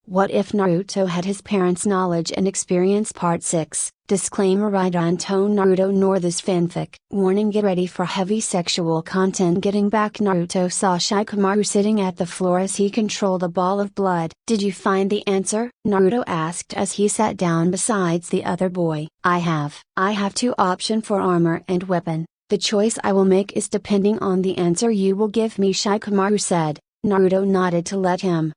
What if Naruto had his parents' knowledge and experience? Part 6. Disclaimer: I don't tone Naruto nor this fanfic. Warning: get ready for heavy sexual content. Getting back, Naruto saw Shikamaru sitting at the floor as he controlled a ball of blood. Did you find the answer? Naruto asked as he sat down besides the other boy. I have two options for armor and weapon. The choice I will make is depending on the answer you will give me, Shikamaru said. Naruto nodded to let him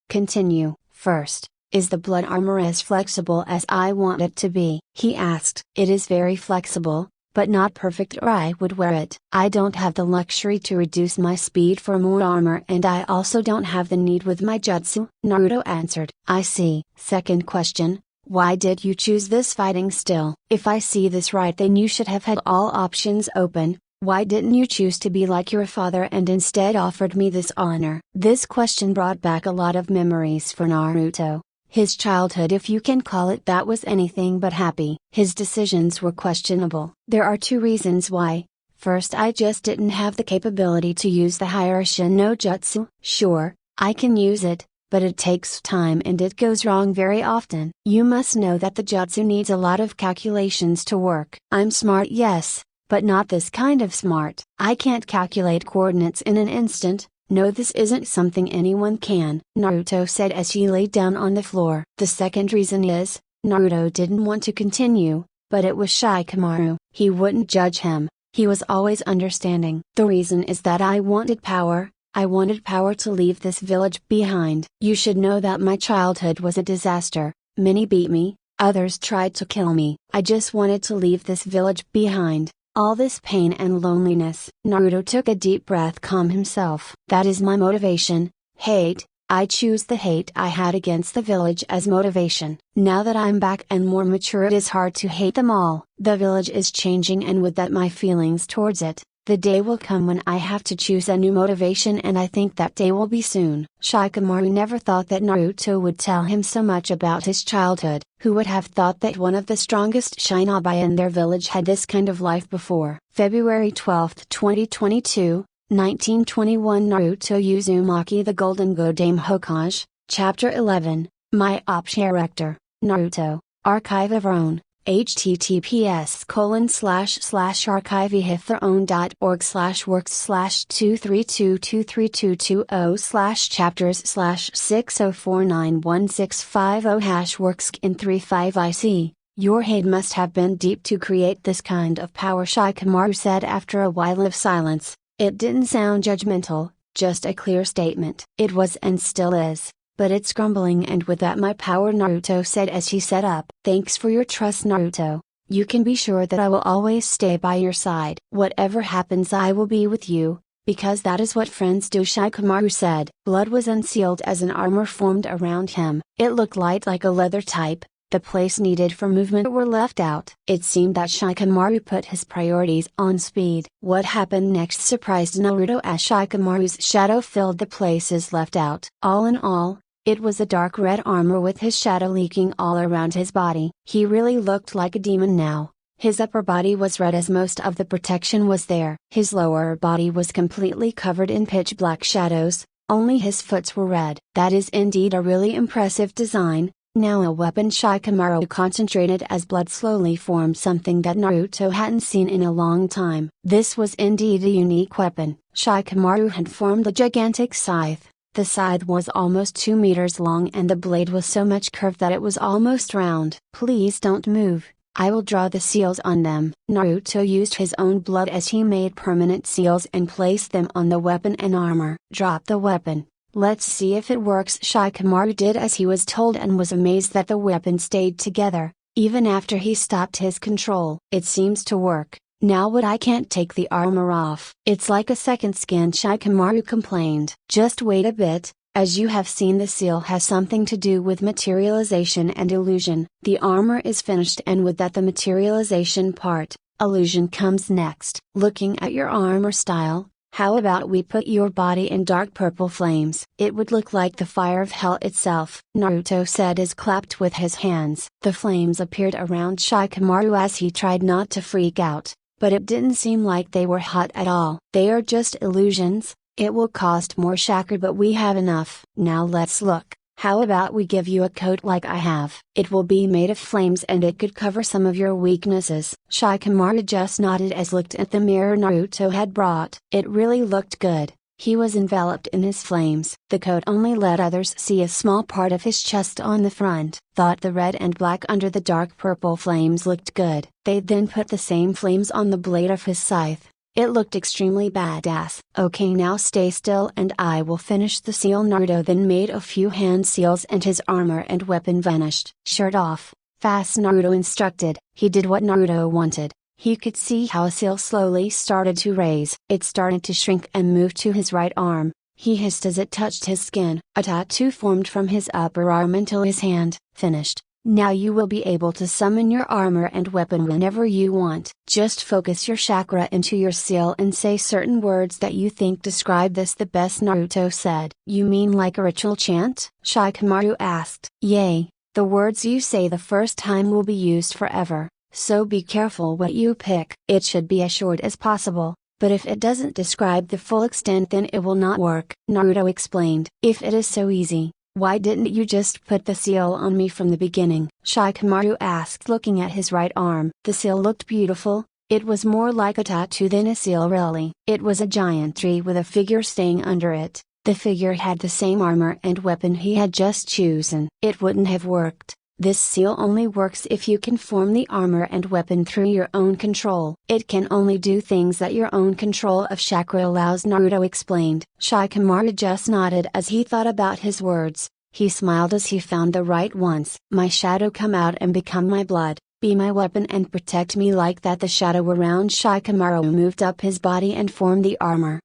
continue. First, is the blood armor as flexible as I want it to be? He asked. It is very flexible, but not perfect or I would wear it. I don't have the luxury to reduce my speed for more armor, and I also don't have the need with my jutsu, Naruto answered. I see. Second question, why did you choose this fighting style? If I see this right, then you should have had all options open. Why didn't you choose to be like your father and instead offered me this honor? This question brought back a lot of memories for Naruto. His childhood, if you can call it that, was anything but happy. His decisions were questionable. There are two reasons why. First, I just didn't have the capability to use the Hiraishin no Jutsu. Sure, I can use it, but it takes time and it goes wrong very often. You must know that the jutsu needs a lot of calculations to work. I'm smart, yes, but not this kind of smart. I can't calculate coordinates in an instant. No, this isn't something anyone can, Naruto said as he lay down on the floor. The second reason is, Naruto didn't want to continue, but it was Shikamaru. He wouldn't judge him. He was always understanding. The reason is that I wanted power. I wanted power to leave this village behind. You should know that my childhood was a disaster. Many beat me, others tried to kill me. I just wanted to leave this village behind. All this pain and loneliness. Naruto took a deep breath, calm himself. That is my motivation. Hate. I choose the hate I had against the village as motivation. Now that I'm back and more mature, it is hard to hate them all. The village is changing, and with that my feelings towards it. The day will come when I have to choose a new motivation, and I think that day will be soon. Shikamaru never thought that Naruto would tell him so much about his childhood. Who would have thought that one of the strongest Shinobi in their village had this kind of life before? February 12, 2022, 1921. Naruto Uzumaki, the Golden Godame Hokage, Chapter 11, My Character, Naruto, Archive of Our Own. https://archivehithourown.org/works/232232220/chapters/6049165 #works in35ic. Your hate must have been deep to create this kind of power, Shikamaru said after a while of silence. It didn't sound judgmental, just a clear statement. It was and still is. But it's grumbling, and with that my power, Naruto said as he sat up. Thanks for your trust, Naruto. You can be sure that I will always stay by your side. Whatever happens, I will be with you, because that is what friends do, Shikamaru said. Blood was unsealed as an armor formed around him. It looked light like a leather type. The place needed for movement were left out. It seemed that Shikamaru put his priorities on speed. What happened next surprised Naruto as Shikamaru's shadow filled the places left out. All in all, it was a dark red armor with his shadow leaking all around his body. He really looked like a demon now. His upper body was red as most of the protection was there. His lower body was completely covered in pitch black shadows, only his foots were red. That is indeed a really impressive design. Now a weapon. Shikamaru concentrated as blood slowly formed something that Naruto hadn't seen in a long time. This was indeed a unique weapon. Shikamaru had formed a gigantic scythe. The scythe was almost 2 meters long, and the blade was so much curved that it was almost round. Please don't move, I will draw the seals on them. Naruto used his own blood as he made permanent seals and placed them on the weapon and armor. Drop the weapon. Let's see if it works. Shikamaru did as he was told and was amazed that the weapon stayed together, even after he stopped his control. It seems to work. Now what? I can't take the armor off. It's like a second skin, Shikamaru complained. Just wait a bit. As you have seen, the seal has something to do with materialization and illusion. The armor is finished, and with that the materialization part, illusion comes next. Looking at your armor style, how about we put your body in dark purple flames? It would look like the fire of hell itself, Naruto said as clapped with his hands. The flames appeared around Shikamaru as he tried not to freak out. But it didn't seem like they were hot at all. They are just illusions. It will cost more chakra, but we have enough. Now let's look. How about we give you a coat like I have? It will be made of flames and it could cover some of your weaknesses. Shikamaru just nodded as looked at the mirror Naruto had brought. It really looked good. He was enveloped in his flames. The coat only let others see a small part of his chest on the front. Thought the red and black under the dark purple flames looked good. They then put the same flames on the blade of his scythe. It looked extremely badass. Okay, now stay still and I will finish the seal. Naruto then made a few hand seals and his armor and weapon vanished. Shirt off, fast, Naruto instructed. He did what Naruto wanted. He could see how a seal slowly started to raise. It started to shrink and move to his right arm. He hissed as it touched his skin. A tattoo formed from his upper arm until his hand. Finished. Now you will be able to summon your armor and weapon whenever you want. Just focus your chakra into your seal and say certain words that you think describe this the best, Naruto said. You mean like a ritual chant? Shikamaru asked. Yay, the words you say the first time will be used forever, so be careful what you pick. It should be as short as possible, but if it doesn't describe the full extent then it will not work, Naruto explained. If it is so easy, why didn't you just put the seal on me from the beginning? Shikamaru asked, looking at his right arm. The seal looked beautiful. It was more like a tattoo than a seal really. It was a giant tree with a figure staying under it. The figure had the same armor and weapon he had just chosen. It wouldn't have worked. This seal only works if you can form the armor and weapon through your own control. It can only do things that your own control of chakra allows, Naruto explained. Shikamaru just nodded as he thought about his words. He smiled as he found the right ones. My shadow come out and become my blood, be my weapon and protect me. Like that, the shadow around Shikamaru moved up his body and formed the armor.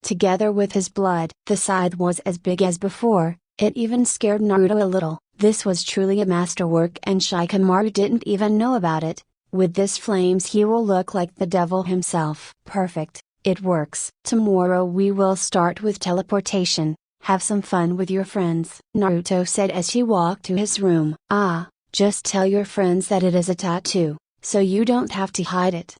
Together with his blood, the scythe was as big as before. It even scared Naruto a little. This was truly a masterwork and Shikamaru didn't even know about it. With this flames he will look like the devil himself. Perfect, it works. Tomorrow we will start with teleportation. Have some fun with your friends, Naruto said as he walked to his room. Just tell your friends that it is a tattoo, so you don't have to hide it.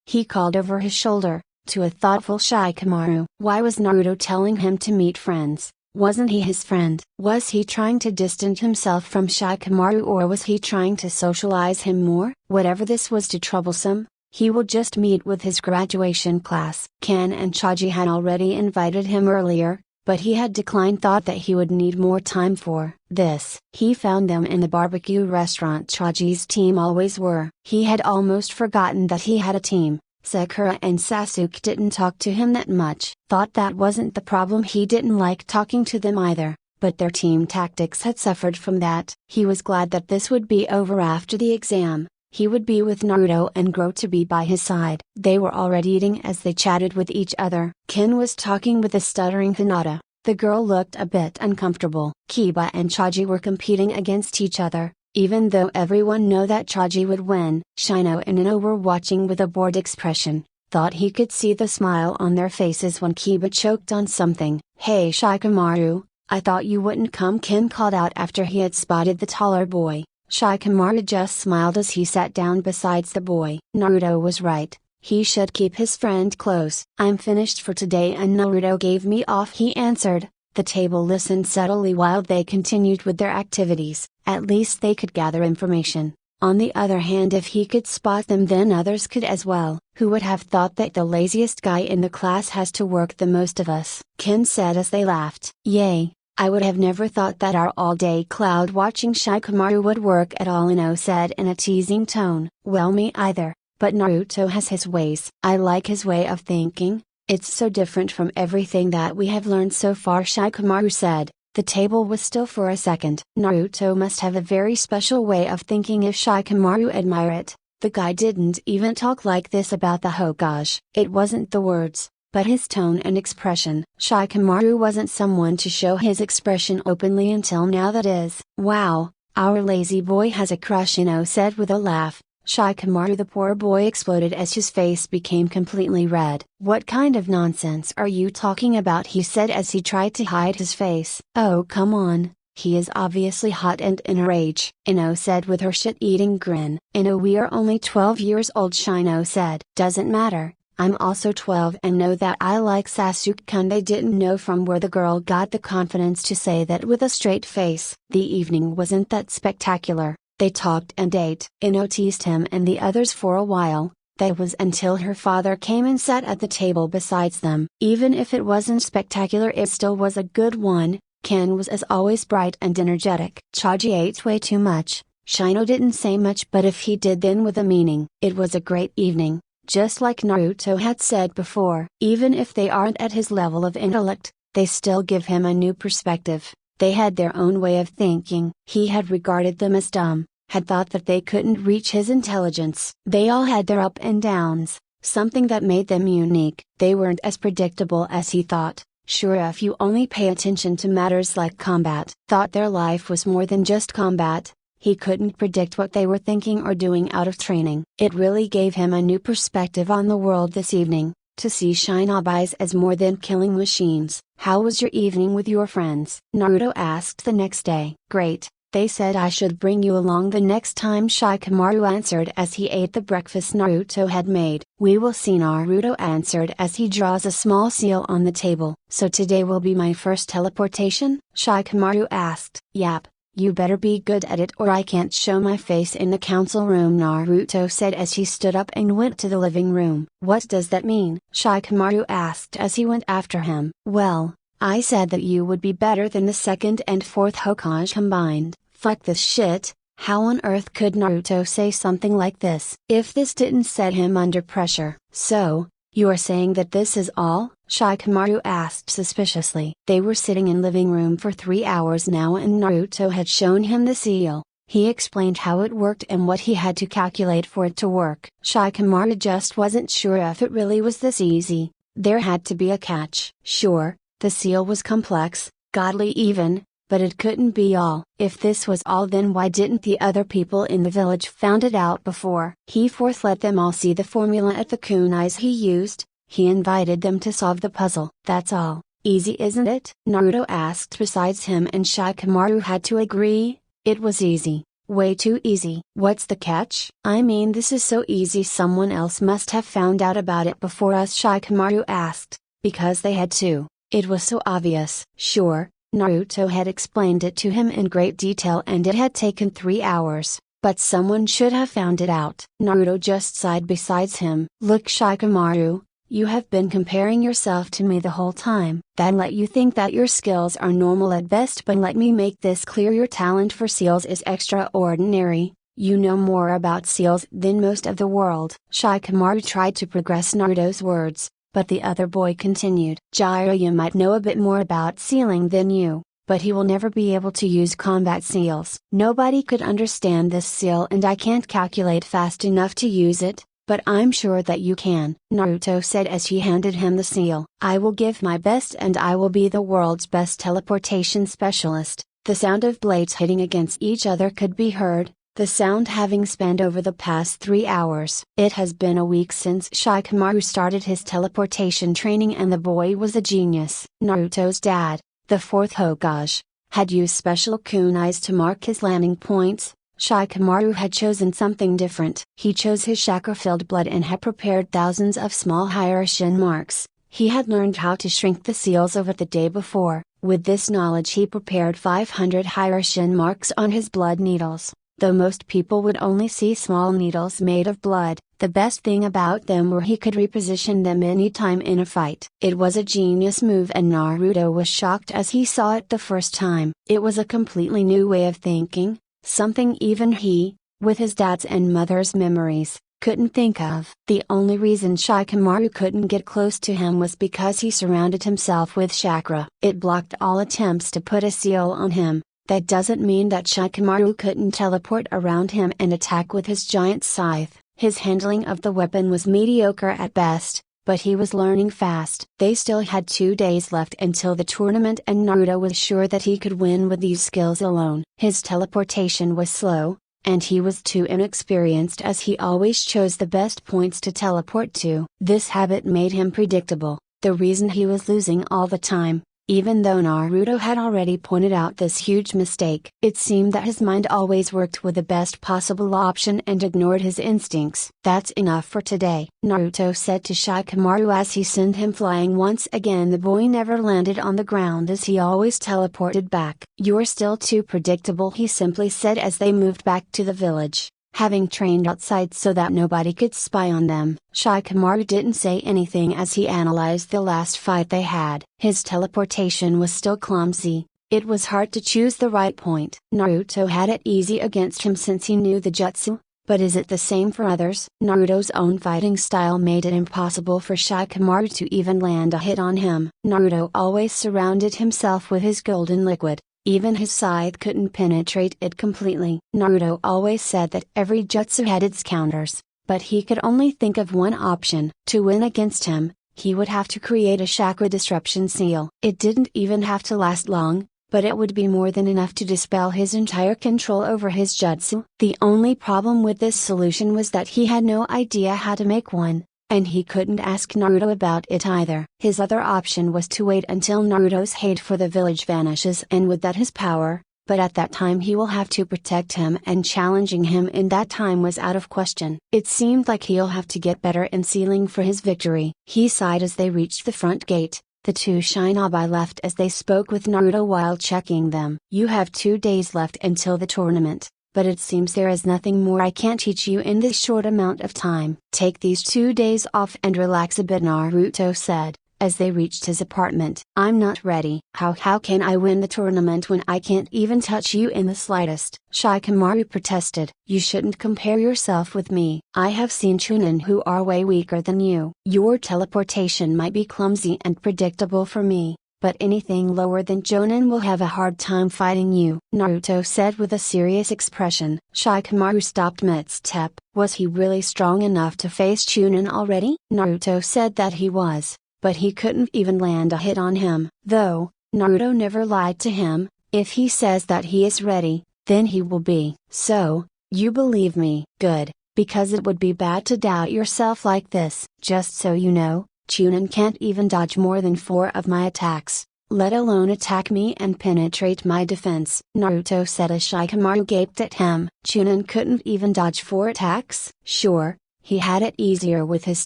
He called over his shoulder, to a thoughtful Shikamaru. Why was Naruto telling him to meet friends? Wasn't he his friend? Was he trying to distance himself from Shikamaru or was he trying to socialize him more? Whatever this was too troublesome, he will just meet with his graduation class. Ken and Chaji had already invited him earlier, but he had declined, thought that he would need more time for this. He found them in the barbecue restaurant Chaji's team always were. He had almost forgotten that he had a team. Sakura and Sasuke didn't talk to him that much. Thought that wasn't the problem, he didn't like talking to them either, but their team tactics had suffered from that. He was glad that this would be over after the exam. He would be with Naruto and grow to be by his side. They were already eating as they chatted with each other. Ken was talking with a stuttering Hinata. The girl looked a bit uncomfortable. Kiba and Chaji were competing against each other. Even though everyone knew that Chaji would win, Shino and Ino were watching with a bored expression. Thought he could see the smile on their faces when Kiba choked on something. Hey Shikamaru, I thought you wouldn't come, Ken called out after he had spotted the taller boy. Shikamaru just smiled as he sat down beside the boy. Naruto was right. He should keep his friend close. I'm finished for today and Naruto gave me off, he answered. The table listened subtly while they continued with their activities. At least they could gather information. On the other hand, if he could spot them then others could as well. Who would have thought that the laziest guy in the class has to work the most of us? Ken said as they laughed. Yay, I would have never thought that our all-day cloud watching Shikamaru would work at all, Ino said in a teasing tone. Well, me either, but Naruto has his ways. I like his way of thinking. It's so different from everything that we have learned so far, Shikamaru said. The table was still for a second. Naruto must have a very special way of thinking if Shikamaru admired it. The guy didn't even talk like this about the Hokage. It wasn't the words, but his tone and expression. Shikamaru wasn't someone to show his expression openly until now, that is. Wow, our lazy boy has a crush, Ino said with a laugh. Shikamaru, the poor boy, exploded as his face became completely red. What kind of nonsense are you talking about, he said as he tried to hide his face. Oh come on, he is obviously hot and in a rage, Ino said with her shit-eating grin. Ino, we are only 12 years old, Shino said. Doesn't matter, I'm also 12 and know that I like Sasuke-kun. They didn't know from where the girl got the confidence to say that with a straight face. The evening wasn't that spectacular. They talked and ate. Ino teased him and the others for a while. That was until her father came and sat at the table besides them. Even if it wasn't spectacular, it still was a good one. Ken was as always bright and energetic. Chaji ate way too much. Shino didn't say much, but if he did, then with a meaning. It was a great evening, just like Naruto had said before. Even if they aren't at his level of intellect, they still give him a new perspective. They had their own way of thinking. He had regarded them as dumb, had thought that they couldn't reach his intelligence. They all had their up and downs, something that made them unique. They weren't as predictable as he thought. Sure, if you only pay attention to matters like combat. Thought their life was more than just combat. He couldn't predict what they were thinking or doing out of training. It really gave him a new perspective on the world this evening, to see Shinobis as more than killing machines. How was your evening with your friends? Naruto asked the next day. Great. They said I should bring you along the next time, Shikamaru answered as he ate the breakfast Naruto had made. We will see, Naruto answered as he draws a small seal on the table. So today will be my first teleportation? Shikamaru asked. Yap. You better be good at it or I can't show my face in the council room, Naruto said as he stood up and went to the living room. What does that mean? Shikamaru asked as he went after him. Well, I said that you would be better than the second and fourth Hokage combined. Fuck this shit. How on earth could Naruto say something like this? If this didn't set him under pressure. So, you are saying that this is all? Shikamaru asked suspiciously. They were sitting in living room for 3 hours now and Naruto had shown him the seal. He explained how it worked and what he had to calculate for it to work. Shikamaru just wasn't sure if it really was this easy. There had to be a catch. Sure, the seal was complex, godly even, but it couldn't be all. If this was all, then why didn't the other people in the village found it out before? He forth let them all see the formula at the kunais he used. He invited them to solve the puzzle. That's all. Easy, isn't it? Naruto asked. Besides him and Shikamaru had to agree, it was easy. Way too easy. What's the catch? I mean, this is so easy, someone else must have found out about it before us, Shikamaru asked. Because they had to. It was so obvious. Sure, Naruto had explained it to him in great detail and it had taken 3 hours, but someone should have found it out. Naruto just sighed besides him. Look, Shikamaru, you have been comparing yourself to me the whole time. That let you think that your skills are normal at best, but let me make this clear, your talent for seals is extraordinary. You know more about seals than most of the world. Shikamaru tried to progress Naruto's words. But the other boy continued. Jiraiya might know a bit more about sealing than you, but he will never be able to use combat seals. Nobody could understand this seal and I can't calculate fast enough to use it, but I'm sure that you can, Naruto said as he handed him the seal. I will give my best and I will be the world's best teleportation specialist. The sound of blades hitting against each other could be heard. The sound having spanned over the past 3 hours. It has been a week since Shikamaru started his teleportation training and the boy was a genius. Naruto's dad, the fourth Hokage, had used special kunais to mark his landing points. Shikamaru had chosen something different. He chose his chakra-filled blood and had prepared thousands of small hyakushin marks. He had learned how to shrink the seals over the day before. With this knowledge he prepared 500 hyakushin marks on his blood needles. Though most people would only see small needles made of blood, the best thing about them were he could reposition them anytime in a fight. It was a genius move and Naruto was shocked as he saw it the first time. It was a completely new way of thinking, something even he, with his dad's and mother's memories, couldn't think of. The only reason Shikamaru couldn't get close to him was because he surrounded himself with chakra. It blocked all attempts to put a seal on him. That doesn't mean that Shikamaru couldn't teleport around him and attack with his giant scythe. His handling of the weapon was mediocre at best, but he was learning fast. They still had 2 days left until the tournament and Naruto was sure that he could win with these skills alone. His teleportation was slow, and he was too inexperienced as he always chose the best points to teleport to. This habit made him predictable. The reason he was losing all the time, Even though Naruto had already pointed out this huge mistake, it seemed that his mind always worked with the best possible option and ignored his instincts. "That's enough for today," Naruto said to Shikamaru as he sent him flying once again. The boy never landed on the ground as he always teleported back. "You're still too predictable," he simply said as they moved back to the village. Having trained outside so that nobody could spy on them, Shikamaru didn't say anything as he analyzed the last fight they had. His teleportation was still clumsy. It was hard to choose the right point. Naruto had it easy against him since he knew the jutsu, but is it the same for others? Naruto's own fighting style made it impossible for Shikamaru to even land a hit on him. Naruto always surrounded himself with his golden liquid. Even his scythe couldn't penetrate it completely. Naruto always said that every jutsu had its counters, but he could only think of one option. To win against him, he would have to create a chakra disruption seal. It didn't even have to last long, but it would be more than enough to dispel his entire control over his jutsu. The only problem with this solution was that he had no idea how to make one, and he couldn't ask Naruto about it either. His other option was to wait until Naruto's hate for the village vanishes and with that his power, but at that time he will have to protect him, and challenging him in that time was out of question. It seemed like he'll have to get better in sealing for his victory. He sighed as they reached the front gate. The two shinobi left as they spoke with Naruto while checking them. "You have 2 days left until the tournament, but it seems there is nothing more I can't teach you in this short amount of time. Take these 2 days off and relax a bit," Naruto said, as they reached his apartment. "I'm not ready." How can I win the tournament when I can't even touch you in the slightest?" Shikamaru protested. "You shouldn't compare yourself with me. I have seen Chunin who are way weaker than you. Your teleportation might be clumsy and predictable for me, but anything lower than Jonin will have a hard time fighting you," Naruto said with a serious expression. Shikamaru stopped mid-step. Was he really strong enough to face Chunin already? Naruto said that he was, but he couldn't even land a hit on him. Though, Naruto never lied to him. If he says that he is ready, then he will be. "So, you believe me? Good, because it would be bad to doubt yourself like this. Just so you know, Chunin can't even dodge more than 4 of my attacks, let alone attack me and penetrate my defense," Naruto said as Shikamaru gaped at him. Chunin couldn't even dodge 4 attacks? Sure, he had it easier with his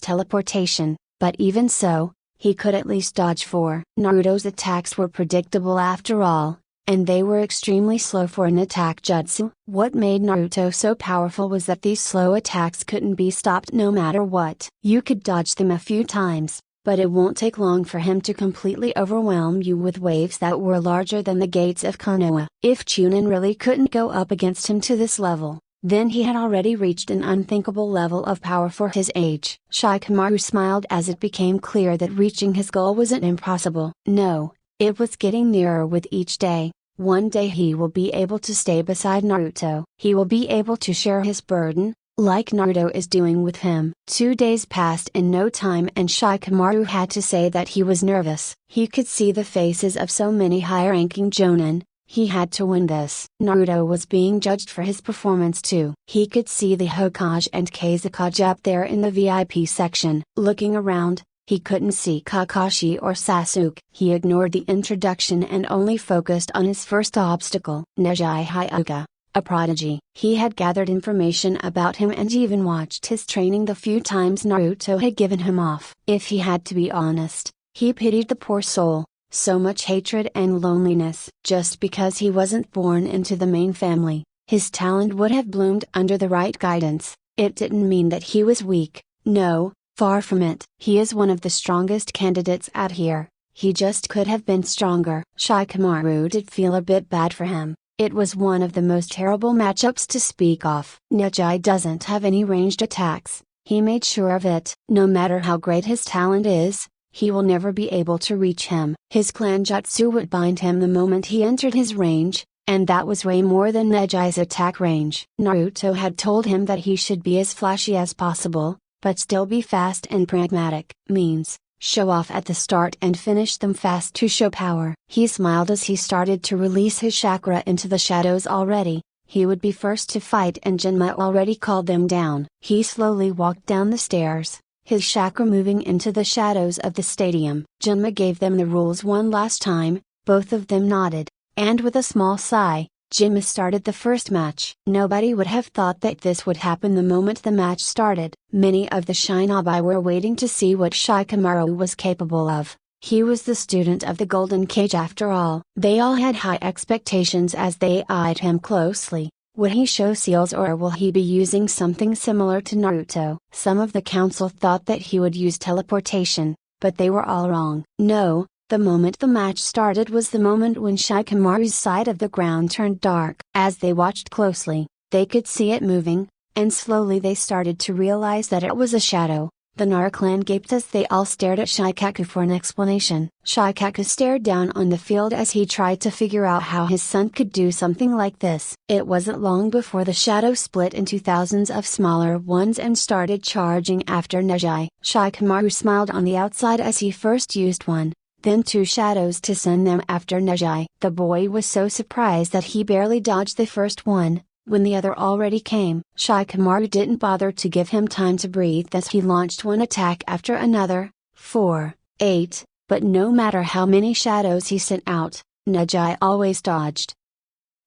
teleportation, but even so, he could at least dodge 4. Naruto's attacks were predictable after all, and they were extremely slow for an attack jutsu. What made Naruto so powerful was that these slow attacks couldn't be stopped no matter what. You could dodge them a few times, but it won't take long for him to completely overwhelm you with waves that were larger than the gates of Konoha. If Chunin really couldn't go up against him to this level, then he had already reached an unthinkable level of power for his age. Shikamaru smiled as it became clear that reaching his goal wasn't impossible. No, it was getting nearer with each day. One day he will be able to stay beside Naruto. He will be able to share his burden, like Naruto is doing with him. 2 days passed in no time and Shikamaru had to say that he was nervous. He could see the faces of so many high-ranking jonin. He had to win this. Naruto was being judged for his performance too. He could see the Hokage and Kazekage up there in the VIP section. Looking around, he couldn't see Kakashi or Sasuke. He ignored the introduction and only focused on his first obstacle. Neji Hyuga, a prodigy. He had gathered information about him and even watched his training the few times Naruto had given him off. If he had to be honest, he pitied the poor soul. So much hatred and loneliness. Just because he wasn't born into the main family, his talent would have bloomed under the right guidance. It didn't mean that he was weak. No, far from it. He is one of the strongest candidates out here. He just could have been stronger. Shikamaru did feel a bit bad for him. It was one of the most terrible matchups to speak of. Neji doesn't have any ranged attacks. He made sure of it. No matter how great his talent is, he will never be able to reach him. His clan jutsu would bind him the moment he entered his range, and that was way more than Neji's attack range. Naruto had told him that he should be as flashy as possible, but still be fast and pragmatic. Means, show off at the start and finish them fast to show power. He smiled as he started to release his chakra into the shadows already. He would be first to fight and Jinma already called them down. He slowly walked down the stairs, his chakra moving into the shadows of the stadium. Jinma gave them the rules one last time, both of them nodded, and with a small sigh, Jinma started the first match. Nobody would have thought that this would happen the moment the match started. Many of the shinobi were waiting to see what Shikamaru was capable of. He was the student of the Golden Cage after all. They all had high expectations as they eyed him closely. Would he show seals or will he be using something similar to Naruto? Some of the council thought that he would use teleportation, but they were all wrong. No, the moment the match started was the moment when Shikamaru's side of the ground turned dark. As they watched closely, they could see it moving, and slowly they started to realize that it was a shadow. The Naruto clan gaped as they all stared at Shikaku for an explanation. Shikaku stared down on the field as he tried to figure out how his son could do something like this. It wasn't long before the shadow split into thousands of smaller ones and started charging after Neji. Shikamaru smiled on the outside as he first used one, then two shadows to send them after Neji. The boy was so surprised that he barely dodged the first one. When the other already came, Shikamaru didn't bother to give him time to breathe as he launched one attack after another, 4, 8, but no matter how many shadows he sent out, Neji always dodged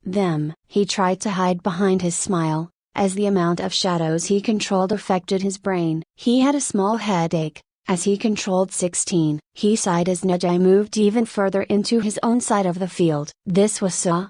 them. He tried to hide behind his smile, as the amount of shadows he controlled affected his brain. He had a small headache, as he controlled 16. He sighed as Neji moved even further into his own side of the field. This was so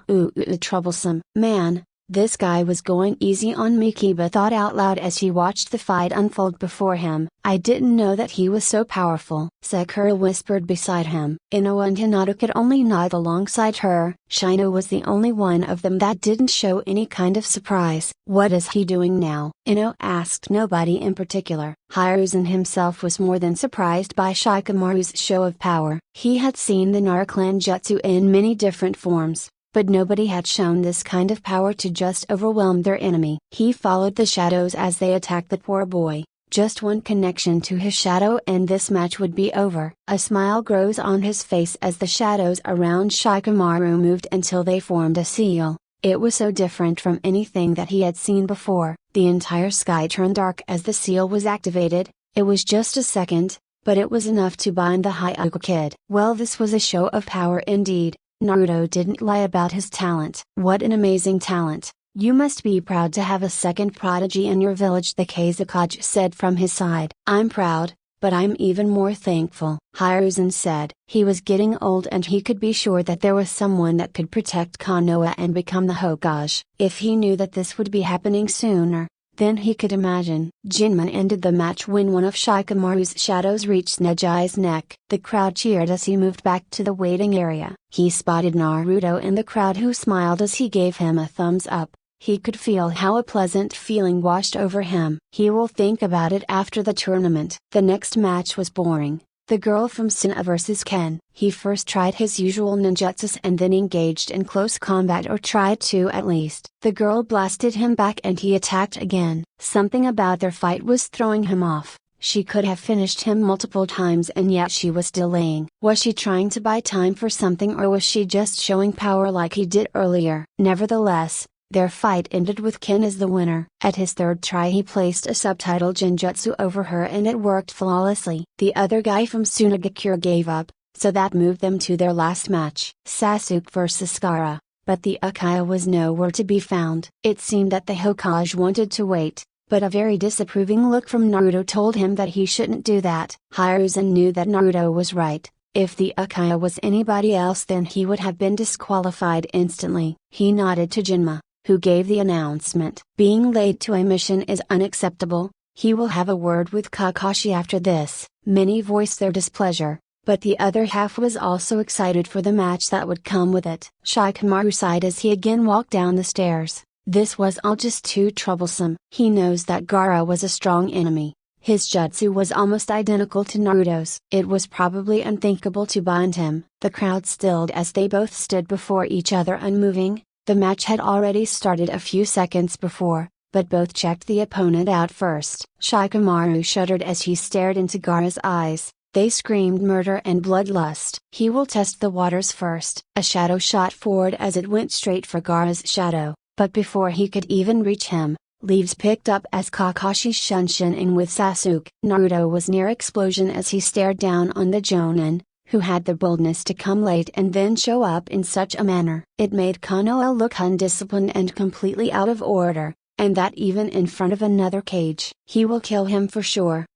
troublesome. Man, this guy was going easy on me, Kiba thought out loud as he watched the fight unfold before him. I didn't know that he was so powerful. Sakura whispered beside him. Ino and Hinata could only nod alongside her. Shino was the only one of them that didn't show any kind of surprise. What is he doing now? Ino asked nobody in particular. Hiruzen himself was more than surprised by Shikamaru's show of power. He had seen the Naruto clan jutsu in many different forms, but nobody had shown this kind of power to just overwhelm their enemy. He followed the shadows as they attacked the poor boy. Just one connection to his shadow and this match would be over. A smile grows on his face as the shadows around Shikamaru moved until they formed a seal. It was so different from anything that he had seen before. The entire sky turned dark as the seal was activated. It was just a second, but it was enough to bind the Hyuga kid. Well, this was a show of power indeed. Naruto didn't lie about his talent. What an amazing talent. You must be proud to have a second prodigy in your village, the Kazekage said from his side. I'm proud, but I'm even more thankful, Hiruzen said. He was getting old and he could be sure that there was someone that could protect Konoha and become the Hokage. If he knew that this would be happening sooner, then he could imagine. Jinma ended the match when one of Shikamaru's shadows reached Neji's neck. The crowd cheered as he moved back to the waiting area. He spotted Naruto in the crowd, who smiled as he gave him a thumbs up. He could feel how a pleasant feeling washed over him. He will think about it after the tournament. The next match was boring. The girl from Suna vs Ken. He first tried his usual ninjutsus and then engaged in close combat, or tried to at least. The girl blasted him back and he attacked again. Something about their fight was throwing him off. She could have finished him multiple times and yet she was delaying. Was she trying to buy time for something, or was she just showing power like he did earlier? Nevertheless, their fight ended with Ken as the winner. At his third try he placed a subtitle genjutsu over her and it worked flawlessly. The other guy from Sunagakure gave up, so that moved them to their last match. Sasuke vs Gaara, but the Uchiha was nowhere to be found. It seemed that the Hokage wanted to wait, but a very disapproving look from Naruto told him that he shouldn't do that. Hiruzen knew that Naruto was right. If the Uchiha was anybody else then he would have been disqualified instantly. He nodded to Jinma, who gave the announcement. Being late to a mission is unacceptable. He will have a word with Kakashi after this. Many voiced their displeasure, but the other half was also excited for the match that would come with it. Shikamaru sighed as he again walked down the stairs. This was all just too troublesome. He knows that Gaara was a strong enemy. His jutsu was almost identical to Naruto's. It was probably unthinkable to bind him. The crowd stilled as they both stood before each other unmoving. The match had already started a few seconds before, but both checked the opponent out first. Shikamaru shuddered as he stared into Gaara's eyes. They screamed murder and bloodlust. He will test the waters first. A shadow shot forward as it went straight for Gaara's shadow, but before he could even reach him, Leaves picked up as Kakashi shunshining with Sasuke. Naruto was near explosion as he stared down on the Jonin, who had the boldness to come late and then show up in such a manner. It made Konoha look undisciplined and completely out of order, and that even in front of another cage. He will kill him for sure.